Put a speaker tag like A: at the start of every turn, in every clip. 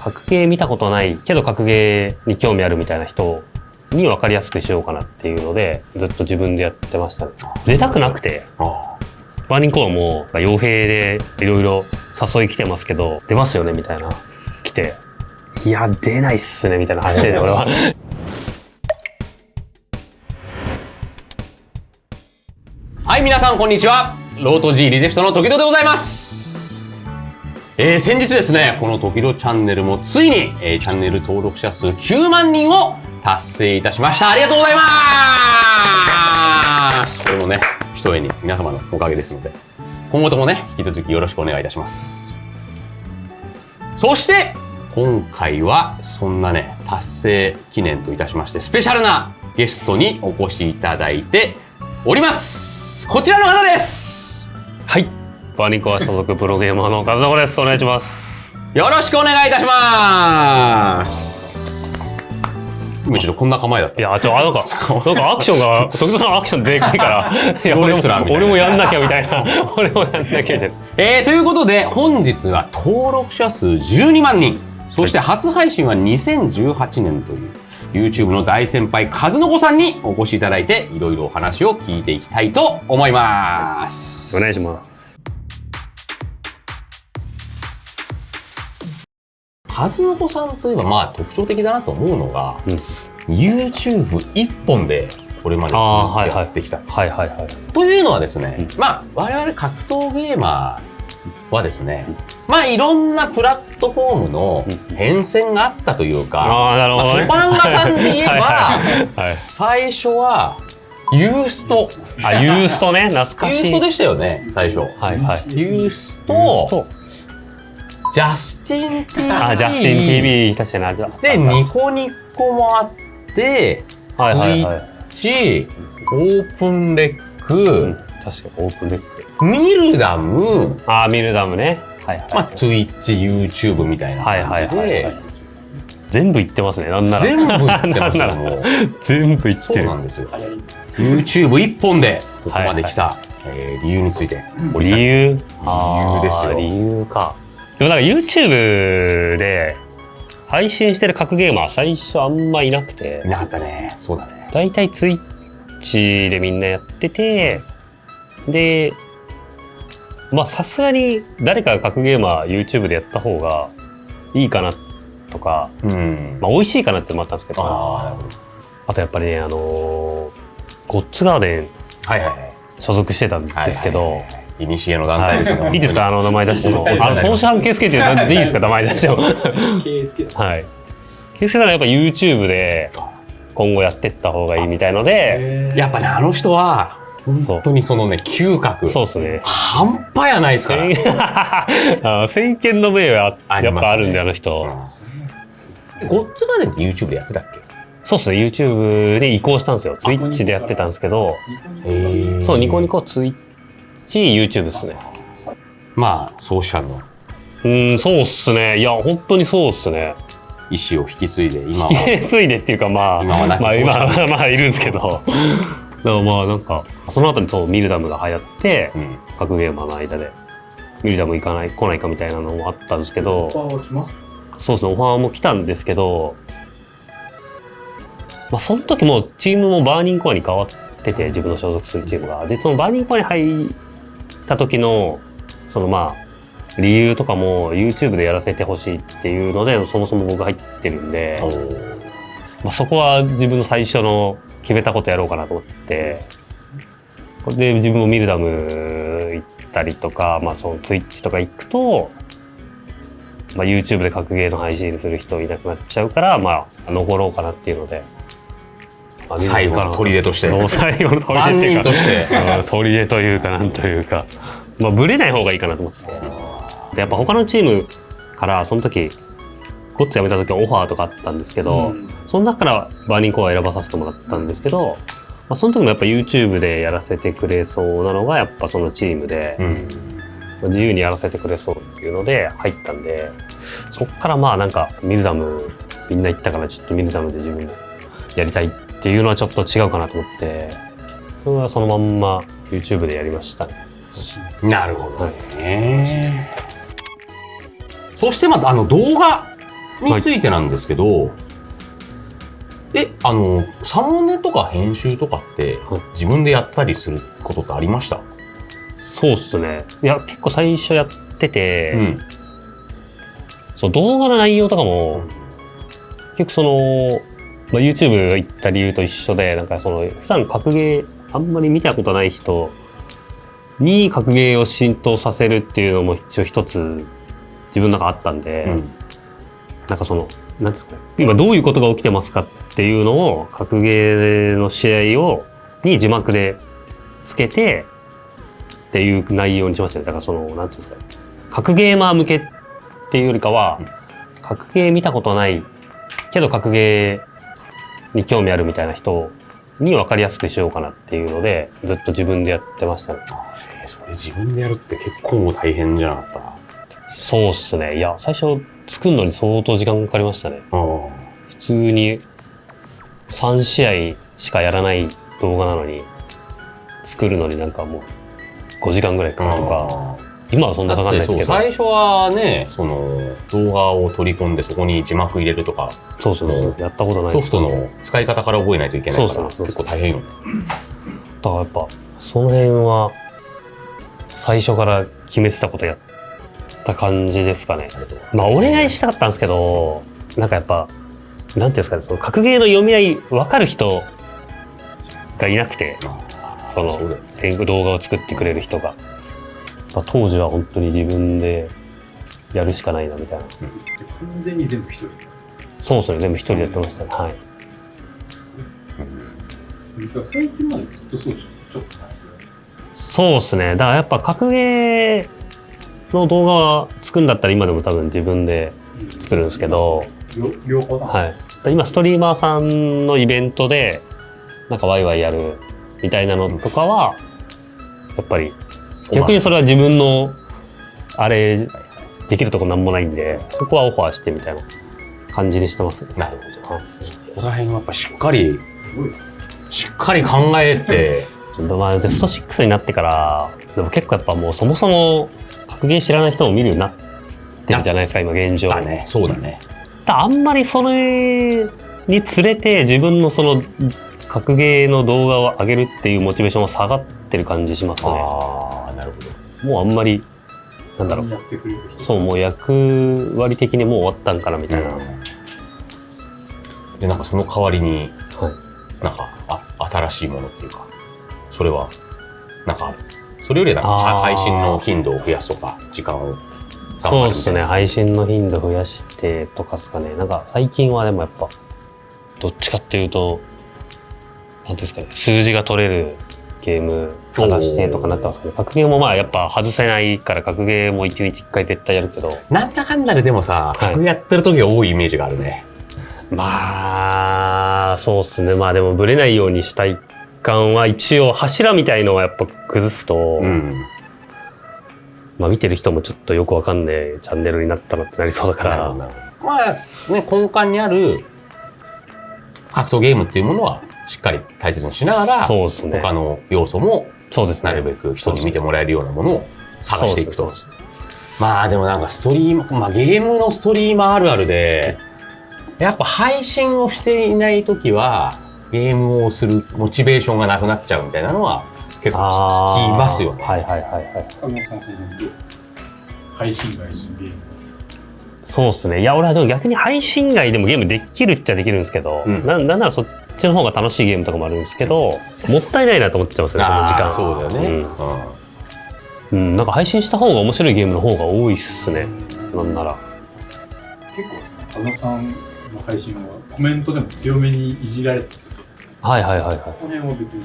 A: 格ゲー見たことないけど格ゲーに興味あるみたいな人に分かりやすくしようかなっていうのでずっと自分でやってましたね。出たくなくてバーニングコアも傭兵でいろいろ誘い来てますけど出ますよねみたいな来ていや出ないっすねみたいな話で俺は
B: はい、皆さんこんにちは。ロート G リゼフトの時戸でございます。先日ですね、この時戸チャンネルもついに、チャンネル登録者数9万人を達成いたしました。ありがとうございます。これもね、ひとえに皆様のおかげですので、今後ともね、引き続きよろしくお願いいたします。そして、今回はそんなね、達成記念といたしまして、スペシャルなゲストにお越しいただいております。こちらの方です。
A: はい、バーニングコア所属プロゲーマーの和田です。お願いします。
B: よろしくお願いいたします。今ちょっとこんな構えだった。
A: いや、なんかアクションが時戸さんアクションでかいからいや俺もやんなきゃみたいな俺もやんなきゃみたいな。
B: ということで本日は登録者数12万人、そして初配信は2018年という。YouTube の大先輩和信さんにお越しいただいていろいろお話を聞いていきたいと思います。
A: お願いします。
B: 和信さんといえばまあ特徴的だなと思うのが、YouTube 一本でこれまでずっとやってきた。というのはですね、まあ我々格闘ゲーマーはですね、まあいろんなプラットフォームの変遷があったというか、トパンガさんで言えば最初はユースト、
A: ユーストね、懐かしい。
B: ユーストでしたよね最初。ユースト、ジャスティン TV、
A: ジャスティン TV 確かにある。
B: でニコニコもあって、スイッチ、オープンレック、
A: 確かにオープンレック、
B: ミルダム、
A: ミルダムね。
B: まあ Twitch、YouTube みたいな感じで
A: 全部いってますね。なんなら
B: 全部いってますよ。もう
A: 全部いってる。
B: そうなんですよ。YouTube 一本でここまで来た理由について。
A: 理由
B: ですよ。
A: 理由か。でもなんか YouTube で配信してる格ゲーマー最初あんまいなくて。
B: いなかったね。そうだね。
A: だいたい Twitch でみんなやってて、でまあさすがに誰かが格ゲーマー YouTube でやった方がいいかなとか、まあ美味しいかなって思ったんですけど、あとやっぱりねゴッツガーデン所属してたんですけど、
B: いにしえの団体ですよ。
A: いいですか、名前出しても。総資産圭介っていうのでいいですか、名前出しても。はい。圭介さんはやっぱ YouTube で今後やってった方がいいみたいので、
B: やっぱねあの人は本当にそのね嗅覚、
A: そうですね、
B: 半端やないですから。
A: 先見の明はやっぱあるんで、あの人。
B: ゴッツガーデンって YouTube でやってたっけ？
A: そうですね、YouTube に移行したんですよ。Twitch でやってたんですけど、そう、ニコニコ Twitch、YouTube ですね。
B: まあソーシャルの
A: そうっすね。いや本当にそうっすね。
B: 意思を引き継いで今は
A: 引き継いでっていうか、まあ今いるんですけど。だからまあなんかその後にミルダムが流行って、格ゲーマーの間でミルダム来ないかみたいなのもあったんですけど、そうですね、オファーも来たんですけど、まあその時もチームもバーニングコアに変わってて、自分の所属するチームが。でそのバーニングコアに入った時のそのまあ理由とかも YouTube でやらせてほしいっていうので、そもそも僕入ってるんで、まあそこは自分の最初の決めたことやろうかなと思って、で自分もミルダム行ったりとか、まあそのツイッチとか行くと、まあ YouTube で格ゲーの配信する人いなくなっちゃうから、まあ残ろうかなっていうので、
B: 最後の砦として、
A: 最後の砦っていうか、砦というかなんというか、まあブレない方がいいかなと思ってて、でやっぱ他のチームからその時ゴッツ辞めた時はオファーとかあったんですけど、その中からバーニングコアを選ばさせてもらったんですけど、まあ、その時もやっぱ YouTube でやらせてくれそうなのがやっぱそのチームで、自由にやらせてくれそうっていうので入ったんで、そっからまあなんかミルダムみんな行ったからちょっとミルダムで自分もやりたいっていうのはちょっと違うかなと思って、それはそのまんま YouTube でやりましたね。
B: なるほどね。そしてまた動画についてなんですけど、サムネとか編集とかって自分でやったりすることってありました？
A: そうっすね。いや、結構最初やってて、
B: うん。
A: そう動画の内容とかも、結構YouTube 行った理由と一緒で、なんか普段格ゲーあんまり見たことない人に格ゲーを浸透させるっていうのも一応一つ自分の中あったんで、なんかなんですかね、今どういうことが起きてますかっていうのを格ゲーの試合に字幕でつけてっていう内容にしましたね。だからなんていうんですかね、格ゲーマー向けっていうよりかは、格ゲー見たことないけど格ゲーに興味あるみたいな人に分かりやすくしようかなっていうのでずっと自分でやってましたね。
B: それ自分でやるって結構大変じゃなかった？
A: そうっすね。いや、最初作るのに相当時間かかりましたね。普通に3試合しかやらない動画なのに作るのになんかもう5時間ぐらいかかるとか、今はそんなかかんないですけど、
B: 最初はね、動画を取り込んでそこに字幕入れるとか、
A: やったことない。
B: ソフトの使い方から覚えないといけないから結構大変よね。
A: だからやっぱその辺は最初から決めてたことやった感じですかね。まあお願いしたかったんですけど、なんかやっぱなんていうんですかね、格ゲーの読み合い分かる人がいなくて、動画を作ってくれる人が、当時は本当に自分でやるしかないなみたいな。
C: 完全に全部一人？
A: そうですね、全部一人でやってましたね。はい。
C: 最近までずっとそうでしょ？ちょっと前。
A: そうですね。だからやっぱ格ゲーの動画は作るんだったら今でも多分自分で作るんですけど、
C: 両方だ。
A: はい。今ストリーマーさんのイベントでなんかワイワイやるみたいなのとかはやっぱり逆にそれは自分のあれできるとこなんもないんで、そこはオファーしてみたいな感じにしてますね。
B: なるほど。ここら辺はやっぱしっかり考えて
A: まあ、デスト6になってからでも結構やっぱもうそもそも格ゲー知らない人も見るようになってるじゃないですか、今現状。
B: そうだね。
A: あんまりそれにつれて自分の格ゲーの動画を上げるっていうモチベーションは下がってる感じしますね。
B: ああ、なるほど。
A: もうあんまりなんだろう、もう役割的にもう終わったんかなみたいな。
B: でなんかその代わりに、なんか新しいものっていうか、それはなんかある？それよりなんか配信の頻度を増やすとか時間を
A: そうですね、配信の頻度増やしてとかですかね。なんか最近はでもやっぱどっちかっていうとなんですかね、数字が取れるゲーム探してとかなってますかね。格ゲーもまあやっぱ外せないから格ゲーも1日1回絶対やるけど、
B: なんだかんだででもさ、格ゲーやってる時が多いイメージがあるね。
A: まあそうっすね。まあでもブレないようにしたい感は一応柱みたいのはやっぱ崩すと、まあ見てる人もちょっとよくわかんねえチャンネルになったなってなりそうだから、
B: まあね、根幹にある格闘ゲームっていうものはしっかり大切にしながら、
A: そうですね、
B: 他の要素もなるべく人に見てもらえるようなものを探していくと。まあでもなんかゲームのストリーマーあるあるで、やっぱ配信をしていないときはゲームをするモチベーションがなくなっちゃうみたいなのは結構聞きますよね。
C: 配信外のゲーム。
A: そうですね。いや俺はでも逆に配信外でもゲームできるっちゃできるんですけど、なんならそっちの方が楽しいゲームとかもあるんですけど、もったいないなと思っちゃいますね、その時間。
B: そうだよね。
A: なんか配信した方が面白いゲームの方が多いっすね。なんなら。
C: 結構加納さんの配信はコメントでも強めにいじられてするんですね。
A: はい。こ
C: の辺は別に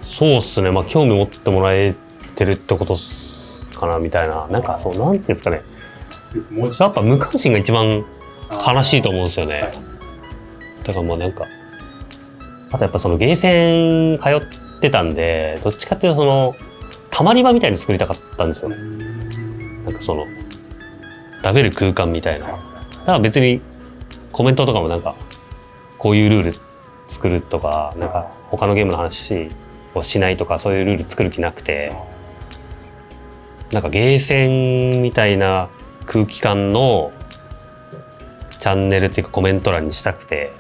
A: そうっすね。まあ興味持ってもらえてるってことかなみたいな。なんかなんていうんですかね。やっぱ無関心が一番悲しいと思うんですよね。だからまあなんかあとやっぱゲーセン通ってたんで、どっちかっていうとたまり場みたいに作りたかったんですよ。なんか食べる空間みたいな。だから別にコメントとかもなんかこういうルール作るとか、なんか他のゲームの話をしないとか、そういうルール作る気なくて、なんかゲーセンみたいな空気感のチャンネルっていうかコメント欄にしたくて、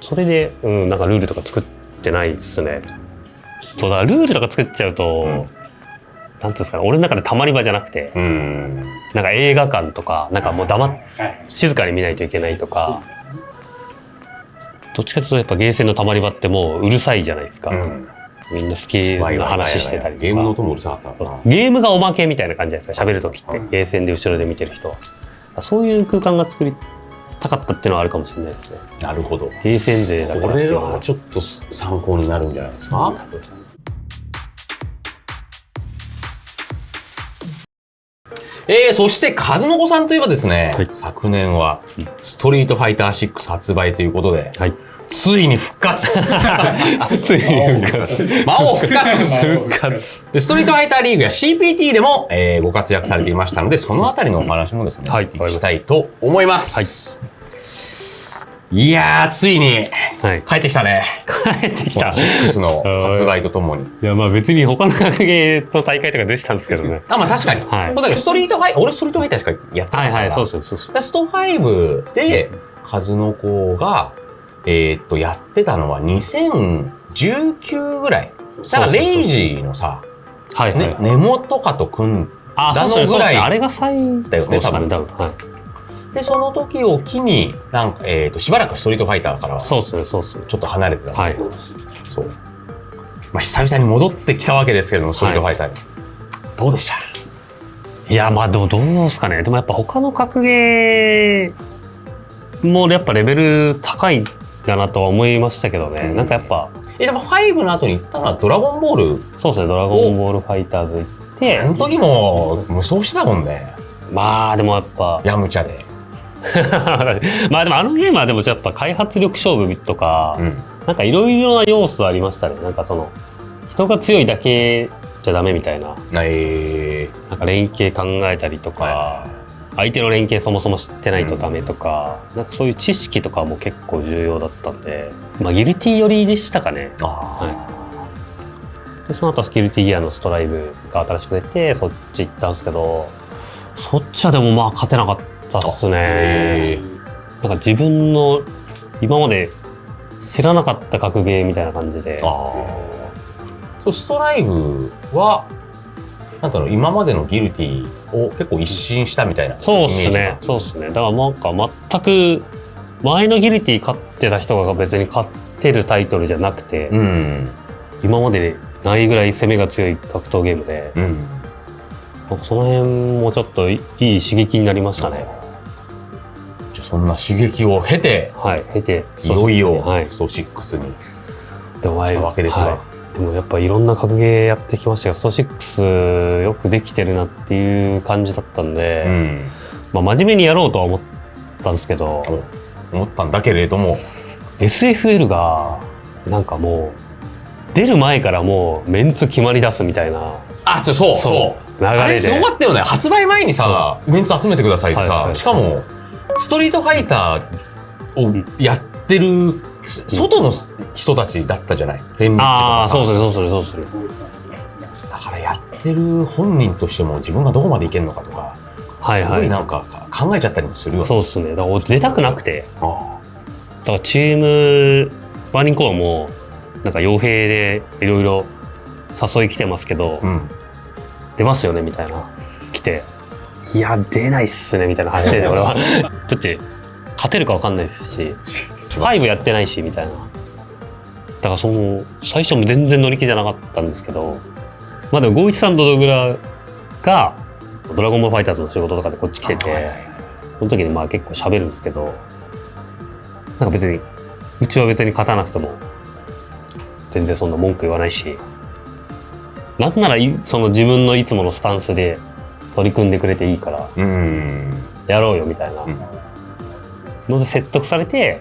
A: それで、なんかルールとか作ってないっすね。そうだからルールとか作っちゃうと、なんていうんですかね、俺の中でたまり場じゃなくて、なんか映画館とかなんかもう静かに見ないといけないとか、どっちかというとやっぱゲーセンのたまり場ってもううるさいじゃないですか。みんな好きな話してたりとか。
B: ゲームの音もうるさかったな。
A: ゲームがおまけみたいな感じじゃないですか、喋る時って。ゲーセンで後ろで見てる人は。そういう空間が作りたかったっていうのはあるかもしれないですね。
B: なるほど。
A: ゲーセン勢だから。
B: これはちょっと参考になるんじゃないですか。そして数の子さんといえばですね、昨年はストリートファイター6発売ということで、ついに復活ついに復活魔王復活でストリートファイターリーグや CPT でも、ご活躍されていましたので、そのあたりのお話もですね、したいと思います。いやー、ついに帰ってきたね。
A: 帰ってきた。
B: 6の発売とともに。
A: いや、まあ別に他の格ゲーの大会とか出てたんですけどね。
B: まあ確かに。だけどストリートファイター、俺ストリートファイターしかやってないから。そうそう。スト5で数の子が、やってたのは2019ぐらい。だからレイジーのさ、ネモとかと組んだのぐらい。
A: あれが最後
B: だよね、多分。で、その時を機に、なんか、しばらくストリートファイターからは、ちょっと離れてた。そう。まあ、久々に戻ってきたわけですけれども、ストリートファイターに。どうでした？
A: いや、まあ、どうですかね。でもやっぱ他の格ゲーもやっぱレベル高いんだなとは思いましたけどね。なんかやっぱ。
B: でも5の後に行ったのはドラゴンボール。
A: そうですね、ドラゴンボールファイターズ行って。
B: あの時も無双してたもんね。
A: まあ、でもやっぱ。
B: ヤムチャで。
A: まあでもあのゲームはでもやっぱ開発力勝負とか、なんかいろいろな要素ありましたね。なんかその人が強いだけじゃダメみたいな、なんか連携考えたりとか、相手の連携そもそも知ってないとダメとか、なんかそういう知識とかも結構重要だったんで、まあギルティ寄りでしたかね。でその後ギルティギアのストライブが新しく出てそっち行ったんですけど、そっちはでもまあ勝てなかったっすね。なんか自分の今まで知らなかった格ゲーみたいな感じで。
B: ストライブはなんだろう、今までのギルティを結構一新したみたいなイメージ。
A: そうっすね。だからなんか全く前のギルティ勝ってた人が別に勝ってるタイトルじゃなくて、今までないぐらい攻めが強い格闘ゲームで、なんかその辺もちょっといい刺激になりましたね。
B: じゃあそんな刺激を経て、いよいよスト6に来たわけですが、
A: でもやっぱいろんな格ゲーやってきましたが、スト6よくできてるなっていう感じだったんで、まあ真面目にやろうとは思ったんですけど、
B: 思ったんだけれども
A: SFL がなんかもう出る前からもうメンツ決まり出すみたいな。
B: そうあれすごかったよね。発売前にさメンツ集めてくださいってさ、しかもストリートファイターをやってる外の人たちだったじゃない。フェンミッチとかさ。
A: そうする。
B: だからやってる本人としても自分がどこまでいけるのかとか、すごいなんか考えちゃったりもするよね。
A: そうっすね。だから出たくなくて、だからチームバーニングコアもなんか傭兵でいろいろ誘い来てますけど、出ますよねみたいな来て、いや出ないっすねみたいな話で俺はだって勝てるか分かんないですし、5やってないしみたいな。だからその最初も全然乗り気じゃなかったんですけど、まあでも513とドグラがドラゴンボールファイターズの仕事とかでこっち来てて、その時にまあ結構喋るんですけど、なんか別にうちは別に勝たなくても全然そんな文句言わないし、なんならその自分のいつものスタンスで取り組んでくれていいからやろうよみたいなので説得されて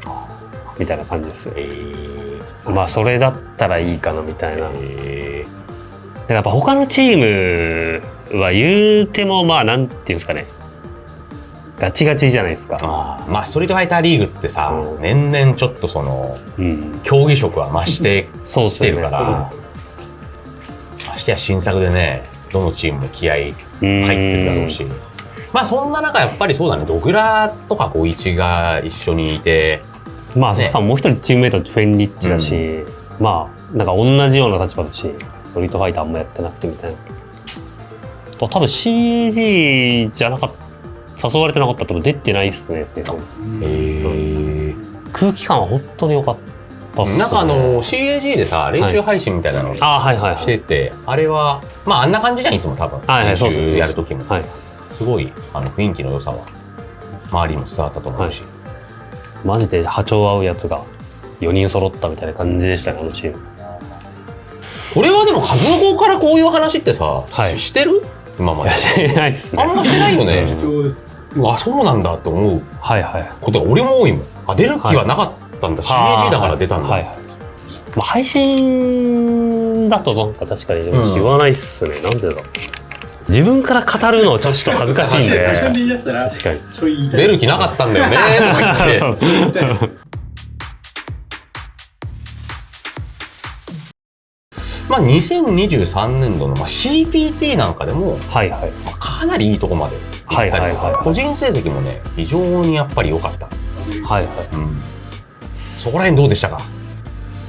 A: みたいな感じですよ。まあそれだったらいいかなみたいな。やっぱ他のチームは言うてもまあなんていうんですかね、ガチガチじゃないですか。
B: まあストリートファイターリーグってさ、年々ちょっとその、競技色は増してきてるから、ましてや新作でね、どのチームも気合い入ってるだろうし、まあそんな中やっぱりそうだね、ドグラとか光一が一緒にいて、
A: まあ、
B: ね
A: もう一人チームメイトフェンリッチだし、まあなんか同じような立場だし、ストリートファイターあんまやってなくてみたいな。多分 CG じゃなかった誘われてなかったと出てないっすね。空気感は本当に良かったっすね。
B: なんかCAG でさ練習配信みたいなのしてて、あれはまああんな感じじゃんいつも多分練習やる時も、すごい雰囲気の良さは周りにも伝わったと思うし、
A: マジで波長合うやつが4人揃ったみたいな感じでしたね、あのチーム。
B: これはでも数の子からこういう話ってさ、してる今まで？
A: してないっすね。
B: あんましてないよね。
C: 貴重です。
B: あ、そうなんだって思うことが俺も多いもん。あ、出る気はなかったんだ、CAG だから出たんだ。ま
A: あ配信だとなんか確かに言わないっすね。なんでだろう。自分から語るのちょっと恥ずかしいんで。
C: 確かに
B: 出る気なかったんだよねとか言ってまあ2023年度のCPT なんかでもかなりいいとこまで行ったりとか、個人成績もね非常にやっぱり良かった。そこら辺どうでしたか？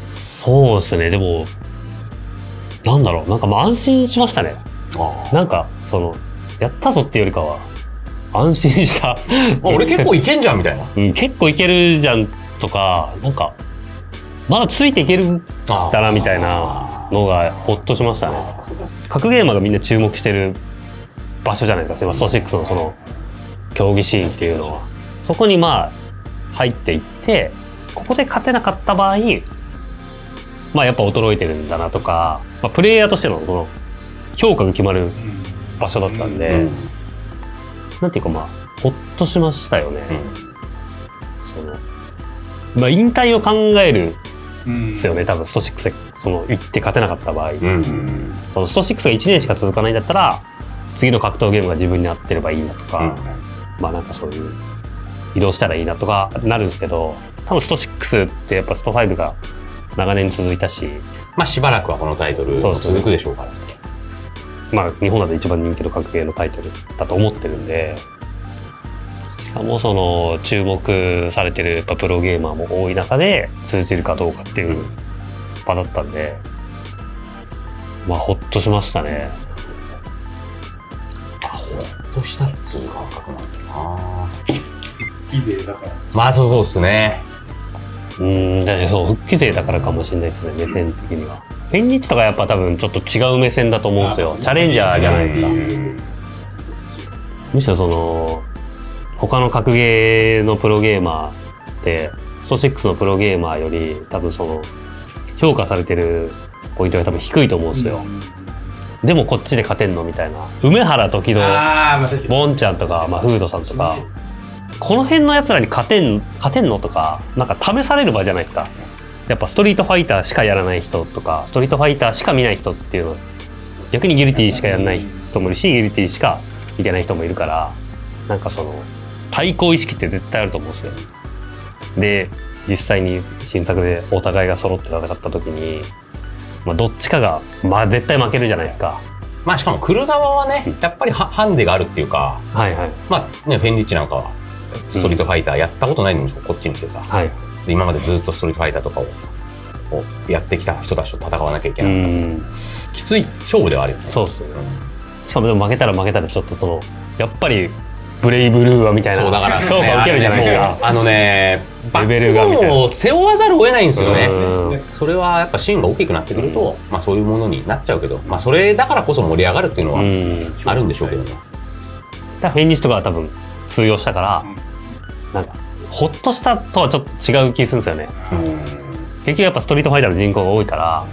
A: そうですね、でもなんだろう、なんか安心しましたね。なんかそのやったぞっていうよりかは安心した
B: 俺結構いけんじゃんみたいな、
A: 結構いけるじゃんとか、なんかまだついていけるんだなみたいなのがほっとしましたね。格ゲーマーがみんな注目してる場所じゃないですか、スト6のその競技シーンっていうのは。そこにまあ入っていって、ここで勝てなかった場合まあやっぱ衰えてるんだなとか、プレイヤーとしてのこの評価が決まる場所だったんで、なんていうかほっとしましたよね。その引退を考えるですよね、多分スト6でその行って勝てなかった場合、そのスト6が1年しか続かないんだったら次の格闘ゲームが自分に合ってればいいなとか、なんかそういう移動したらいいなとかなるんですけど、多分スト6ってやっぱスト5が長年続いたし、
B: しばらくはこのタイトル続くでしょうからね。
A: 日本だと一番人気の格ゲーのタイトルだと思ってるんで、しかもその注目されてるやっぱプロゲーマーも多い中で通じるかどうかっていう場だったんで、ほっとしましたね。
B: ほっとしたっつう感覚なんだな。
C: 復帰勢だから。
B: そうっすね。
A: 復帰勢だからかもしれないですね、目線的には。フェンリッチとかやっぱ多分ちょっと違う目線だと思うんですよ。チャレンジャーじゃないですか。むしろその他の格ゲーのプロゲーマーってスト6のプロゲーマーより多分その評価されてるポイントが多分低いと思うんですよ。でもこっちで勝てんのみたいな。梅原時のボンちゃんとか、フードさんとか、この辺のやつらに勝てんのとか、なんか試される場じゃないですか。やっぱストリートファイターしかやらない人とか、ストリートファイターしか見ない人っていうの、逆にギルティしかやらない人もいるし、ギルティしかいけない人もいるから、なんかその対抗意識って絶対あると思うんですよ。で、実際に新作でお互いが揃って戦った時に、どっちかが絶対負けるじゃないですか。
B: しかも来る側はね、やっぱりハンデがあるっていうか、フェンリッチなんかはストリートファイターやったことないのにこっちに来てさ、で今までずっとストリートファイターとかをやってきた人たちと戦わなきゃいけないから、きつい勝負ではあるよね。
A: そうっすよね。しかもでも負けたらちょっとそのやっぱりブレイブルーはみたいな評価を受けるじゃないですか。
B: バックボーンを背負わざるを得ないんですよね。それはやっぱシーンが大きくなってくると、そういうものになっちゃうけど、それだからこそ盛り上がるっていうのはあるんでしょうけどね。
A: フェンリッチとかは多分通用したから、なんかほっとしたとはちょっと違う気するんですよね。結局やっぱストリートファイターの人口が多いから、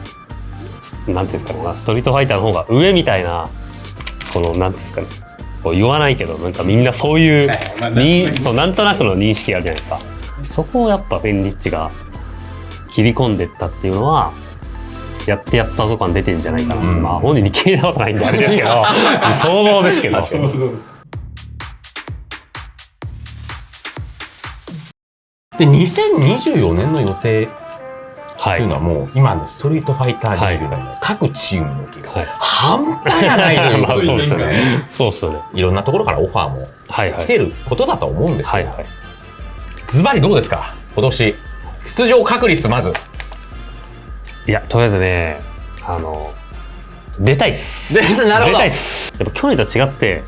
A: なんていうんですかね、ストリートファイターの方が上みたいな、このなんていうんですかね、こう言わないけどなんかみんなそういうそうなんとなくの認識あるじゃないですか。そこをやっぱフェンリッチが切り込んでったっていうのは、やったぞ感出てるんじゃないかな。本人に聞いたことないんであれですけど想像ですけど。で
B: 2024年の予定というのはもう今のストリートファイターリーグの各チームの気が半端やないという
A: まあそうです
B: ね。
A: ね。そうっすよね。
B: いろんなところからオファーも来てることだと思うんですけど、ズバリどうですか今年出場確率まず。
A: いや、とりあえずね、出たいっす。
B: なるほど。
A: 出たいっす。やっぱ去年と違って、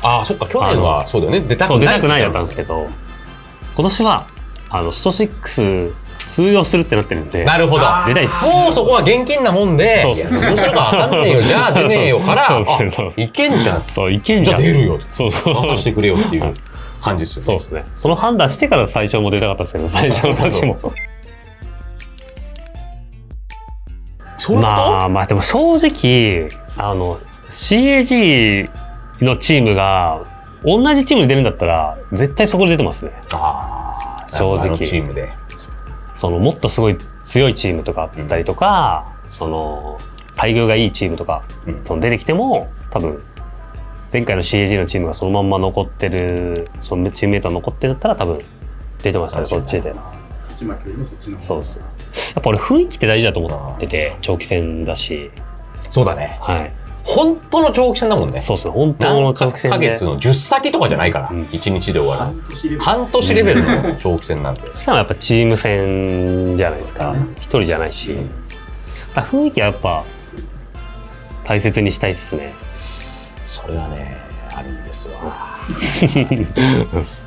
B: ああ、そっか、去年はそうだよね。出たくない
A: だったんですけど、今年は、スト6通用するってなってるんで。
B: なるほど。
A: 出たいっす。
B: もうそこは現金なもんで、
A: そうそう。
B: そうするかわかんねえよ、じゃあ出ねえよから、いけんじゃん。
A: そう、いけんじゃん。
B: じゃあ出るよ。
A: そうそう。
B: 任せてくれよっていう感じですよね。
A: そうですね。その判断してから最初も出たかったですけど、最初の時も。
B: そういうこと？
A: まあでも正直、CAG のチームが、同じチームで出るんだったら、絶対そこで出てますね。
B: ああ、
A: 正直。
B: チームで。
A: もっとすごい強いチームとかあったりとか、待遇がいいチームとか、出てきても、多分、前回の CAG のチームがそのまんま残ってる、そのチームメイトが残ってるんだったら多分、出てましたね、そっちで。そうです。やっぱ俺雰囲気って大事だと思ってて、長期戦だし。
B: そうだね。
A: はい。
B: 本当の長期戦だもんね。
A: そうですね。本当の長期戦で。
B: 何ヶ月の10先とかじゃないから、1日で終わる。半年レベルの長期戦なんで。
A: しかもやっぱチーム戦じゃないですか。一人じゃないし。雰囲気はやっぱ大切にしたいですね。
B: それはね、あるんですわ。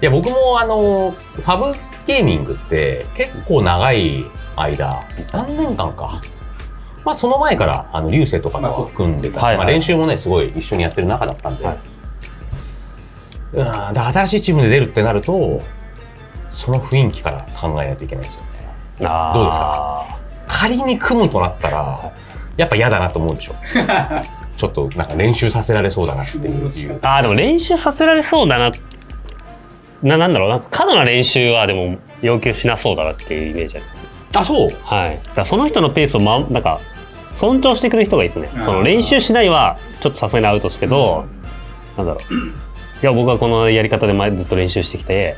B: いや、僕もファブゲーミングって結構長い間、何年間か。まあその前から流星とかと組んでた、まあ練習もねすごい一緒にやってる中だったんで、だから新しいチームで出るってなるとその雰囲気から考えないといけないですよね。どうですか？仮に組むとなったらやっぱ嫌だなと思うでしょ。ちょっとなんか練習させられそうだなっていう。
A: でも練習させられそうだな。なんだろうな、過度な練習はでも要求しなそうだなっていうイメージあります。
B: あ、そう。
A: はい。だからその人のペースをなんか尊重してくれる人がいいですね。練習しないはちょっとさすがにアウトですけど、なんだろう。いや僕はこのやり方でずっと練習してきて、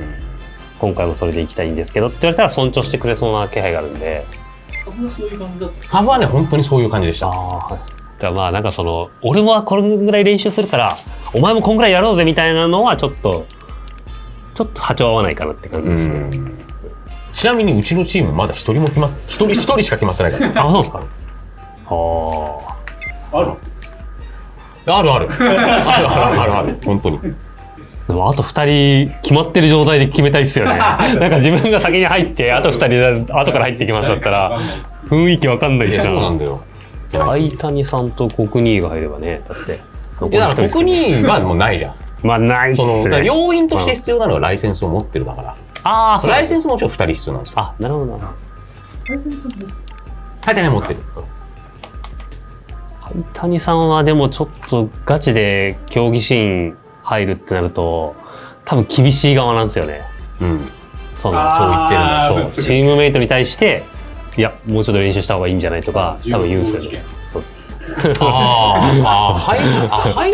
A: 今回もそれでいきたいんですけどって言われたら尊重してくれそうな気配があるんで。
C: ファブはそういう感じだった。
B: ファブはね本当にそういう感じでした。
A: はい。だからまあなんか俺はこれぐらい練習するからお前もこんぐらいやろうぜみたいなのはちょっと波長合わないかなって感じですね。
B: ちなみにうちのチームまだ一人しか決まってないから。
A: あ、そうですか。
C: ある
B: 本当に。
A: でもあと2人決まってる状態で決めたいっすよね。なんか自分が先に入ってあと2人後から入ってきましたったら雰囲気わかんないでしょ。
B: そうなんだよ。
A: 相谷さんと国2が入ればね、だって
B: だから国2はもうないじゃん。
A: まあないっすね。
B: 要因として必要なのはライセンスを持ってるだから。ライセンスもちろん2人必要なんですよ。
A: あ、なるほどな。
B: 相谷持ってる。
A: 相谷さんはでもちょっとガチで競技シーン入るってなると多分厳しい側なんですよね。そう言ってるんです。チームメイトに対していやもうちょっと練習した方がいいんじゃないとか多分言うんですよね。そうです。
B: 相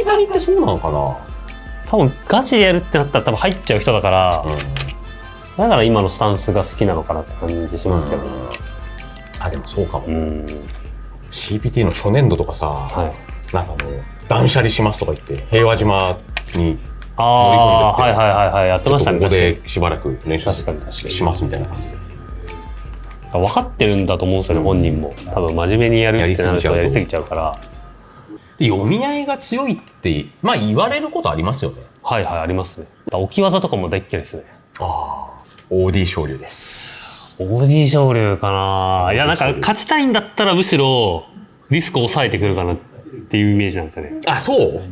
B: 谷ってそうなのかな。
A: 多分ガチでやるってなったら多分入っちゃう人だから、だから今のスタンスが好きなのかなって感じしますけど、
B: でもそうかも。CPT の初年度とかさ、なんかもう断捨離しますとか言って平和島に乗り込んでって、
A: やってましたね。
B: ここでしばらく練習しますみたいな感じで。
A: 分かってるんだと思うんですよね、本人も。多分真面目にやるってなるとやりすぎちゃうから。
B: 読み合いが強いってまあ言われることありますよね。
A: ありますね。置き技とかも大っ嫌いですね。
B: OD 昇竜です。
A: OD 昇竜かな。いやなんか勝ちたいんだったらむしろリスクを抑えてくるかなっていうイメージなんですよね。
B: そう